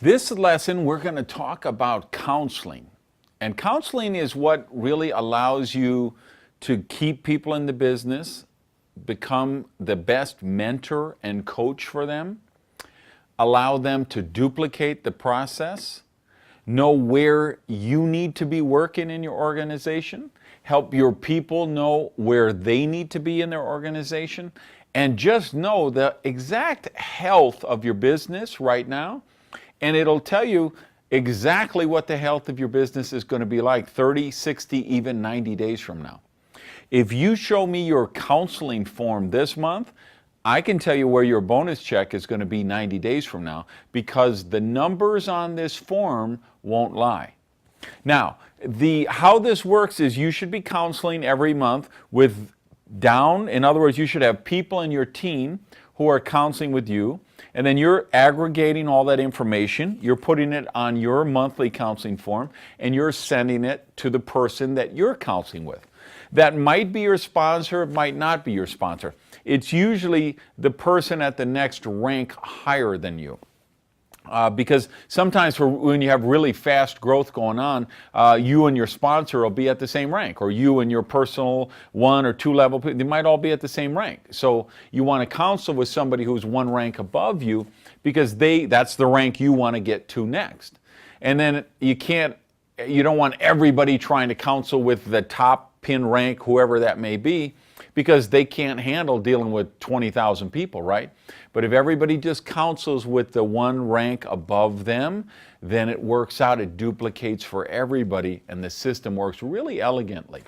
This lesson, we're going to talk about counseling. And counseling is what really allows you to keep people in the business, become the best mentor and coach for them, allow them to duplicate the process, know where you need to be working in your organization, help your people know where they need to be in their organization, and just know the exact health of your business right now. And it'll tell you exactly what the health of your business is going to be like 30, 60, even 90 days from now. If you show me your counseling form this month, I can tell you where your bonus check is going to be 90 days from now, because the numbers on this form won't lie. Now, how this works is you should be counseling every month in other words, you should have people in your team who are counseling with you, and then you're aggregating all that information, you're putting it on your monthly counseling form, and you're sending it to the person that you're counseling with. That might be your sponsor, it might not be your sponsor. It's usually the person at the next rank higher than you. Because sometimes when you have really fast growth going on, you and your sponsor will be at the same rank, or you and your personal 1 or 2 level, they might all be at the same rank. So you want to counsel with somebody who's 1 rank above you, because that's the rank you want to get to next. And then you don't want everybody trying to counsel with the top pin rank, whoever that may be, because they can't handle dealing with 20,000 people, right? But if everybody just counsels with the 1 rank above them, then it works out, it duplicates for everybody, and the system works really elegantly.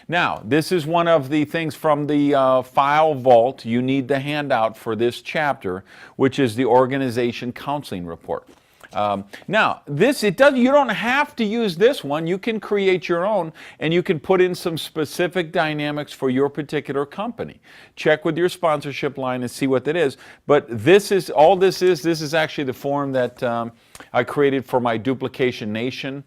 Now, this is one of the things from the file vault. You need the handout for this chapter, which is the Organization Counseling Report. Now, you don't have to use this one. You can create your own, and you can put in some specific dynamics for your particular company. Check with your sponsorship line and see what that is. But this is actually the form that I created for my Duplication Nation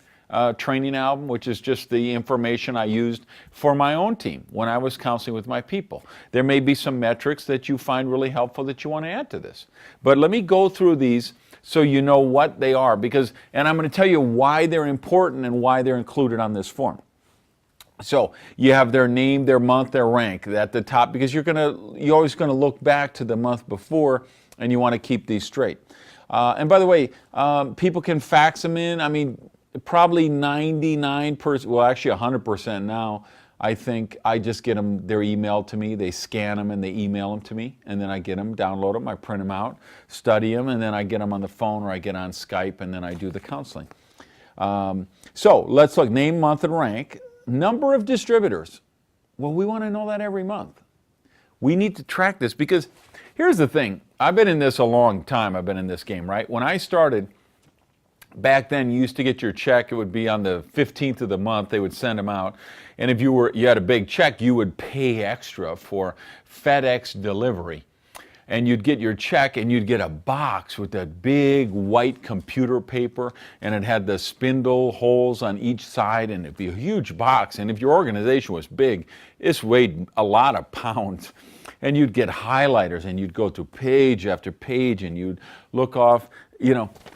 training album, which is just the information I used for my own team when I was counseling with my people. There may be some metrics that you find really helpful that you want to add to this. But let me go through these so you know what they are, and I'm going to tell you why they're important and why they're included on this form. So you have their name, their month, their rank at the top, because you're always going to look back to the month before, and you want to keep these straight. And by the way, people can fax them in. I mean, probably 99%, well, actually 100% now. I think I just get them, they're emailed to me, they scan them and they email them to me, and then I get them, download them, I print them out, study them, and then I get them on the phone, or I get on Skype, and then I do the counseling. So let's look, name, month, and rank. Number of distributors. Well, we want to know that every month. We need to track this, because here's the thing. I've been in this a long time. I've been in this game, right? When I started, back then, you used to get your check. It would be on the 15th of the month. They would send them out. And if you had a big check, you would pay extra for FedEx delivery. And you'd get your check, and you'd get a box with that big white computer paper, and it had the spindle holes on each side, and it'd be a huge box. And if your organization was big, this weighed a lot of pounds. And you'd get highlighters, and you'd go through page after page, and you'd look off.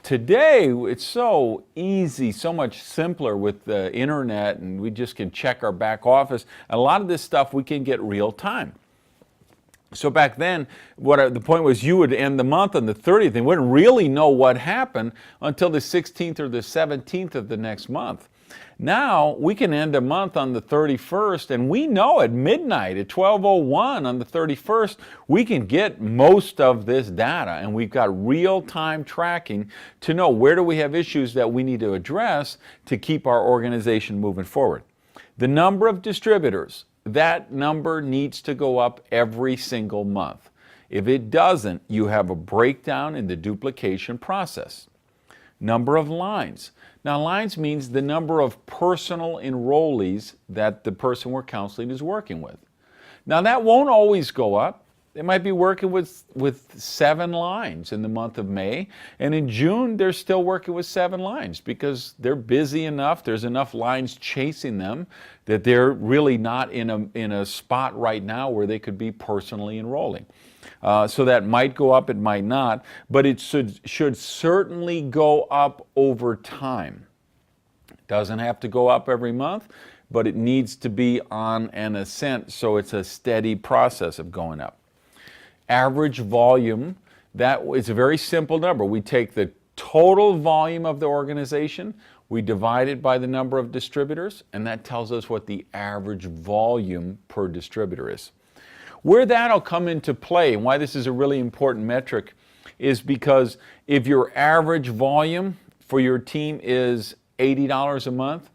Today it's so easy, so much simpler with the internet, and we just can check our back office. A lot of this stuff we can get real time. So back then, the point was, you would end the month on the 30th and wouldn't really know what happened until the 16th or the 17th of the next month. Now, we can end a month on the 31st, and we know at midnight, at 12:01 on the 31st, we can get most of this data, and we've got real-time tracking to know where do we have issues that we need to address to keep our organization moving forward. The number of distributors, that number needs to go up every single month. If it doesn't, you have a breakdown in the duplication process. Number of lines. Now, lines means the number of personal enrollees that the person we're counseling is working with. Now, that won't always go up. They might be working with 7 lines in the month of May, and in June they're still working with 7 lines because they're busy enough, there's enough lines chasing them that they're really not in a spot right now where they could be personally enrolling. So that might go up, it might not, but it should certainly go up over time. It doesn't have to go up every month, but it needs to be on an ascent, so it's a steady process of going up. Average volume, that is a very simple number. We take the total volume of the organization, we divide it by the number of distributors, and that tells us what the average volume per distributor is. Where that'll come into play, and why this is a really important metric, is because if your average volume for your team is $80 a month,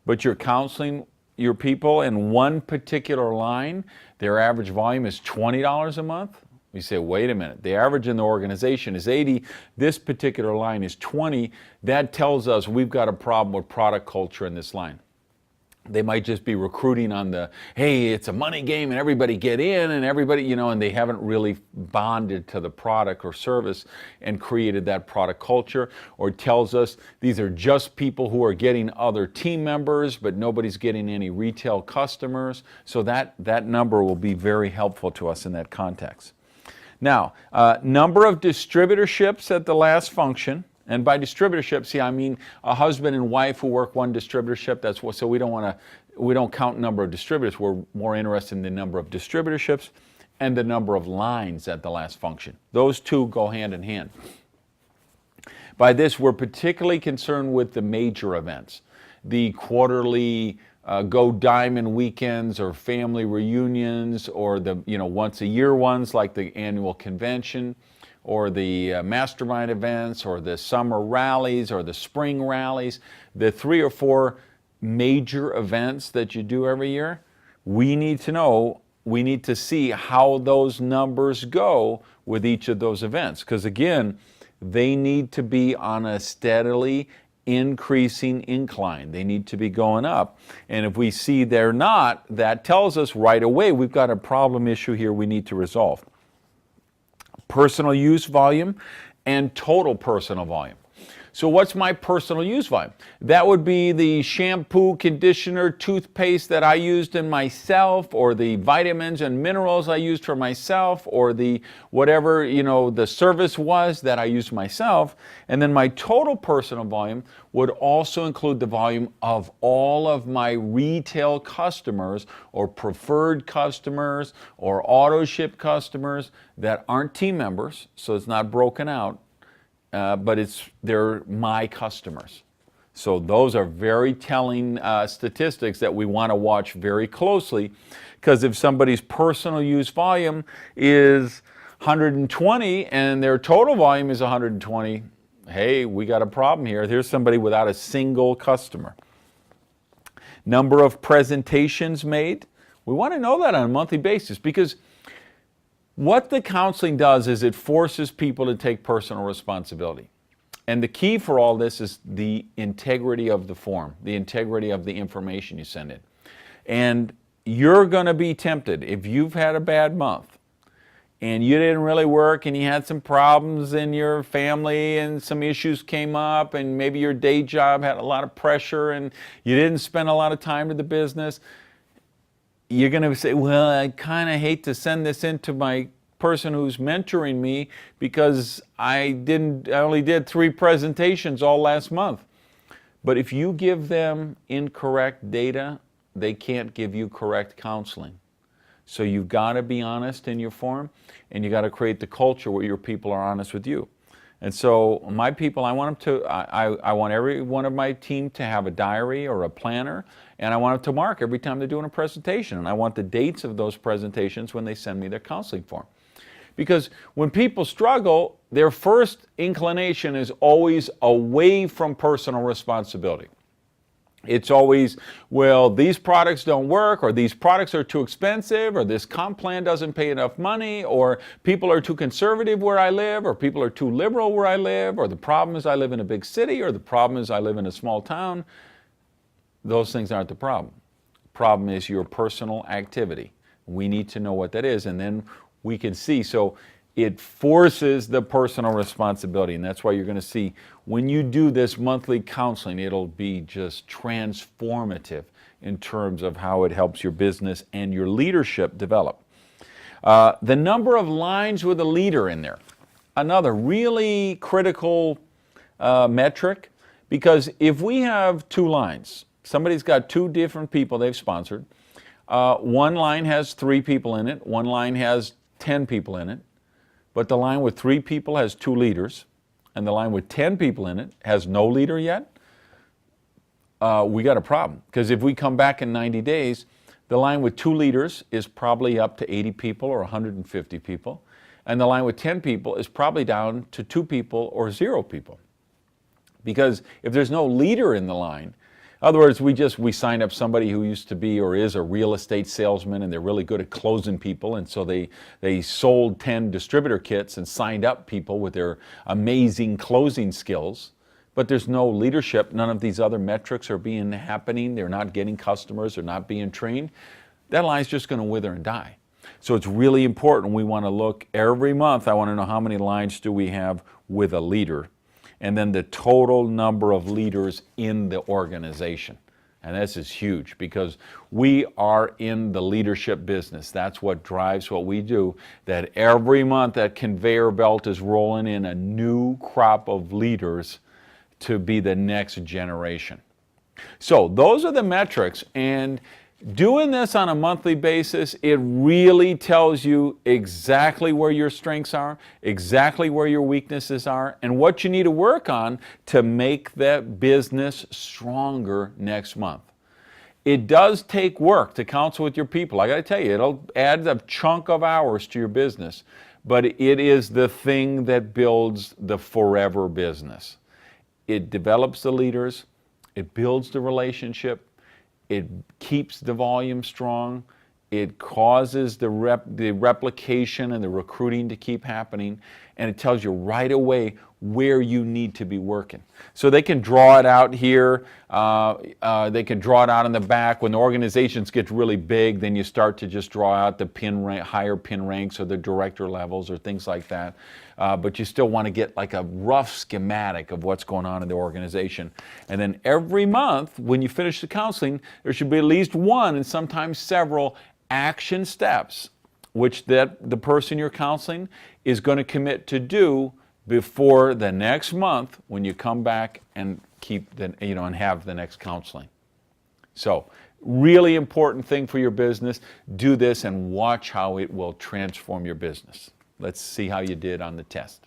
but you're counseling your people in one particular line, their average volume is $20 a month, we say, wait a minute, the average in the organization is 80, this particular line is 20, that tells us we've got a problem with product culture in this line. They might just be recruiting on the, hey, it's a money game and everybody get in and everybody, and they haven't really bonded to the product or service and created that product culture, or it tells us these are just people who are getting other team members, but nobody's getting any retail customers. So that number will be very helpful to us in that context. Now, number of distributorships at the last function. And by distributorship, see, I mean a husband and wife who work one distributorship. That's what. So we don't count number of distributors. We're more interested in the number of distributorships and the number of lines at the last function. Those two go hand in hand. By this, we're particularly concerned with the major events, the quarterly Go Diamond weekends or family reunions, or the once a year ones like the annual convention, or the mastermind events, or the summer rallies, or the spring rallies, the 3 or 4 major events that you do every year. We need to know, we need to see how those numbers go with each of those events. Because again, they need to be on a steadily increasing incline. They need to be going up. And if we see they're not, that tells us right away we've got a problem issue here we need to resolve. Personal use volume and total personal volume. So what's my personal use volume? That would be the shampoo, conditioner, toothpaste that I used in myself, or the vitamins and minerals I used for myself, or the whatever, the service was that I used myself. And then my total personal volume would also include the volume of all of my retail customers, or preferred customers, or auto ship customers that aren't team members, so it's not broken out. But they're my customers. So those are very telling statistics that we want to watch very closely, because if somebody's personal use volume is 120 and their total volume is 120, hey, we got a problem here. Here's somebody without a single customer. Number of presentations made. We want to know that on a monthly basis, because what the counseling does is it forces people to take personal responsibility. And the key for all this is the integrity of the form, the integrity of the information you send in. And you're going to be tempted, if you've had a bad month and you didn't really work and you had some problems in your family and some issues came up and maybe your day job had a lot of pressure and you didn't spend a lot of time to the business, you're going to say, well, I kind of hate to send this in to my person who's mentoring me because I only did 3 presentations all last month. But if you give them incorrect data, they can't give you correct counseling. So you've got to be honest in your form, and you got to create the culture where your people are honest with you. And so my people, I want every one of my team to have a diary or a planner, and I want them to mark every time they're doing a presentation. And I want the dates of those presentations when they send me their counseling form. Because when people struggle, their first inclination is always away from personal responsibility. It's always, well, these products don't work, or these products are too expensive, or this comp plan doesn't pay enough money, or people are too conservative where I live, or people are too liberal where I live, or the problem is I live in a big city, or the problem is I live in a small town. Those things aren't the problem. The problem is your personal activity. We need to know what that is, and then we can see. So it forces the personal responsibility, and that's why you're going to see when you do this monthly counseling, it'll be just transformative in terms of how it helps your business and your leadership develop. The number of lines with a leader in there, another really critical metric, because if we have 2 lines, somebody's got 2 different people they've sponsored, one line has 3 people in it, one line has 10 people in it, but the line with 3 people has 2 leaders, and the line with 10 people in it has no leader yet, we got a problem. Because if we come back in 90 days, the line with 2 leaders is probably up to 80 people or 150 people, and the line with 10 people is probably down to 2 people or 0 people. Because if there's no leader in the line, in other words, we sign up somebody who used to be or is a real estate salesman, and they're really good at closing people, and so they sold 10 distributor kits and signed up people with their amazing closing skills, but there's no leadership. None of these other metrics are happening. They're not getting customers. They're not being trained. That line's just going to wither and die. So it's really important. We want to look every month. I want to know how many lines do we have with a leader, and then the total number of leaders in the organization. And this is huge because we are in the leadership business. That's what drives what we do, that every month that conveyor belt is rolling in a new crop of leaders to be the next generation. So those are the metrics, and doing this on a monthly basis, it really tells you exactly where your strengths are, exactly where your weaknesses are, and what you need to work on to make that business stronger next month. It does take work to counsel with your people. I got to tell you, it'll add a chunk of hours to your business, but it is the thing that builds the forever business. It develops the leaders, it builds the relationship, it keeps the volume strong, it causes the replication and the recruiting to keep happening, and it tells you right away where you need to be working. So they can draw it out here, they can draw it out in the back. When the organizations get really big, then you start to just draw out the higher pin ranks or the director levels or things like that. But you still want to get like a rough schematic of what's going on in the organization. And then every month, when you finish the counseling, there should be at least one and sometimes several action steps which the person you're counseling is going to commit to do before the next month when you come back and and have the next counseling. So, really important thing for your business. Do this and watch how it will transform your business. Let's see how you did on the test.